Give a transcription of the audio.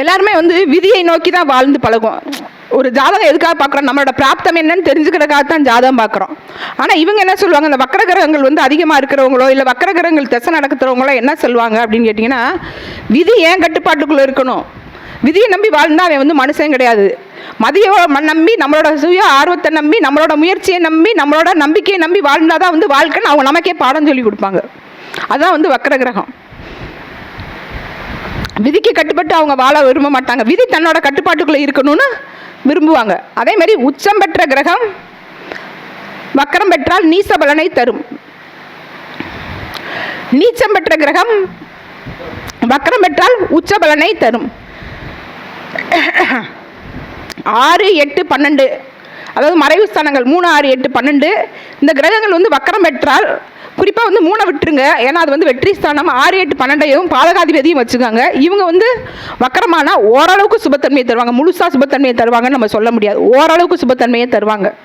எல்லாருமே வந்து விதியை நோக்கி தான் வாழ்ந்து பழகும். ஒரு ஜாதகம் எதுக்காக பார்க்குறோம்? நம்மளோட பிராப்தம் என்னன்னு தெரிஞ்சுக்கிறதுக்காக தான் ஜாதகம் பார்க்குறோம். ஆனால் இவங்க என்ன சொல்லுவாங்க, இந்த வக்கர கிரகங்கள் வந்து அதிகமாக இருக்கிறவங்களோ இல்லை வக்கர கிரகங்கள் திசை நடக்கிறவங்களோ என்ன சொல்லுவாங்க அப்படின்னு கேட்டிங்கன்னா, விதி ஏன் கட்டுப்பாட்டுக்குள்ளே இருக்கணும், விதியை நம்பி வாழ்ந்தால் அவன் வந்து மனுஷன் கிடையாது. மதியை நம்பி, நம்மளோட சுய ஆர்வத்தை நம்பி, நம்மளோட முயற்சியை நம்பி, நம்மளோட நம்பிக்கையை நம்பி வாழ்ந்தால் தான் வந்து வாழ்க்கைன்னு அவங்க நமக்கே பாடம் சொல்லி கொடுப்பாங்க. அதுதான் வந்து வக்கர கிரகம். விதிக்கு கட்டுப்பட்டு அவங்க வாழ விரும்ப மாட்டாங்க. விதி தன்னோட கட்டுப்பாட்டுக்குள்ளே இருக்கணும்னு விரும்புவாங்க. அதே மாதிரி உச்சம் பெற்ற கிரகம் வக்கரம் பெற்றால் நீச பலனை தரும். நீச்சம் பெற்ற கிரகம் வக்கரம் பெற்றால் உச்ச பலனை தரும். 6, 8, 12 அதாவது மறைவு ஸ்தானங்கள் 3, 6, 8, 12 இந்த கிரகங்கள் வந்து வக்கரம் பெற்றால், குறிப்பாக வந்து 3 விட்டுருங்க, ஏன்னா அது வந்து வெற்றி ஸ்தானம். 6, 8, 12 பாதகாதிபதியும் வச்சுக்காங்க. இவங்க வந்து வக்கரமான ஓரளவுக்கு சுபத்தன்மையை தருவாங்க. முழுசாக சுபத்தன்மையை தருவாங்கன்னு நம்ம சொல்ல முடியாது. ஓரளவுக்கு சுபத்தன்மையை தருவாங்க.